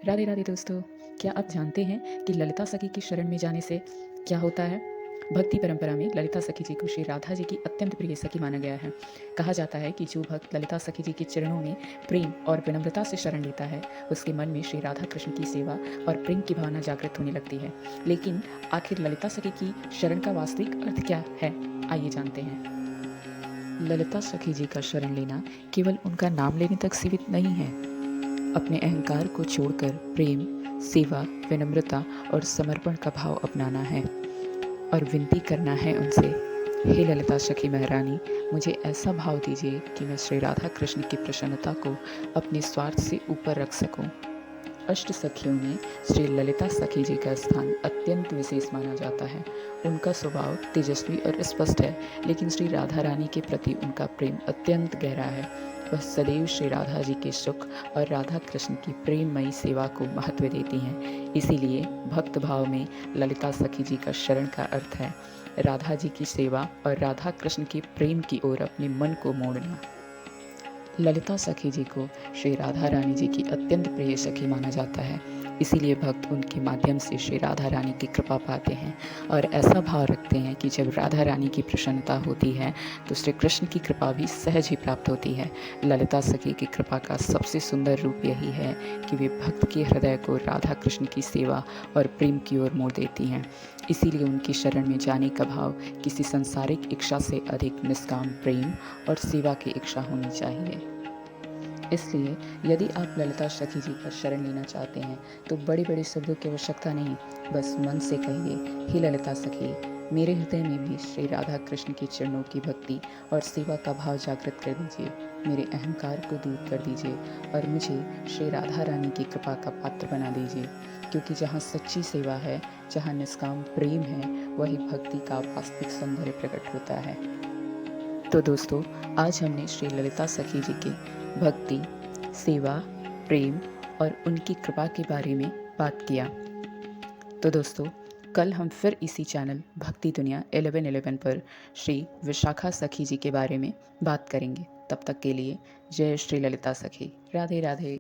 राधे राधे दोस्तों। क्या आप जानते हैं कि ललिता सखी की शरण में जाने से क्या होता है? भक्ति परंपरा में ललिता सखी जी को श्री राधा जी की अत्यंत प्रिय सखी माना गया है। कहा जाता है कि जो भक्त ललिता सखी जी के चरणों में प्रेम और विनम्रता से शरण लेता है, उसके मन में श्री राधा कृष्ण की सेवा और प्रेम की भावना जागृत होने लगती है। लेकिन आखिर ललिता सखी की शरण का वास्तविक अर्थ क्या है? आइए जानते हैं। ललिता सखी जी का शरण लेना केवल उनका नाम लेने तक सीमित नहीं है। अपने अहंकार को छोड़कर प्रेम, सेवा, विनम्रता और समर्पण का भाव अपनाना है और विनती करना है उनसे, हे ललिता सखी महारानी, मुझे ऐसा भाव दीजिए कि मैं श्री राधा कृष्ण की प्रसन्नता को अपने स्वार्थ से ऊपर रख सकूं। अष्ट सखियों में श्री ललिता सखी जी का स्थान अत्यंत विशेष माना जाता है। उनका स्वभाव तेजस्वी और स्पष्ट है, लेकिन श्री राधा रानी के प्रति उनका प्रेम अत्यंत गहरा है। वह सदैव श्री राधा जी के सुख और राधा कृष्ण की प्रेममयी सेवा को महत्व देती हैं। इसीलिए भक्त भाव में ललिता सखी जी का शरण का अर्थ है राधा जी की सेवा और राधा कृष्ण के प्रेम की ओर अपने मन को मोड़ना। ललिता सखी जी को श्री राधा रानी जी की अत्यंत प्रिय सखी माना जाता है। इसीलिए भक्त उनके माध्यम से श्री राधा रानी की कृपा पाते हैं और ऐसा भाव रखते हैं कि जब राधा रानी की प्रसन्नता होती है तो श्री कृष्ण की कृपा भी सहज ही प्राप्त होती है। ललिता सखी की कृपा का सबसे सुंदर रूप यही है कि वे भक्त के हृदय को राधा कृष्ण की सेवा और प्रेम की ओर मोड़ देती हैं। इसीलिए उनकी शरण में जाने का भाव किसी सांसारिक इच्छा से अधिक निष्काम प्रेम और सेवा की इच्छा होनी चाहिए। इसलिए यदि आप ललिता सखी जी का शरण लेना चाहते हैं तो बड़े बड़े शब्दों की आवश्यकता नहीं, बस मन से कहिए, हे ललिता सखी, मेरे हृदय में भी श्री राधा कृष्ण के चरणों की भक्ति और सेवा का भाव जागृत कर दीजिए। मेरे अहंकार को दूर कर दीजिए और मुझे श्री राधा रानी की कृपा का पात्र बना दीजिए, क्योंकि जहाँ सच्ची सेवा है, जहाँ निष्काम प्रेम है, वही भक्ति का वास्तविक सौंदर्य प्रकट होता है। तो दोस्तों, आज हमने श्री ललिता सखी जी की भक्ति, सेवा, प्रेम और उनकी कृपा के बारे में बात किया। तो दोस्तों, कल हम फिर इसी चैनल भक्ति दुनिया 1111 पर श्री विशाखा सखी जी के बारे में बात करेंगे। तब तक के लिए जय श्री ललिता सखी। राधे राधे।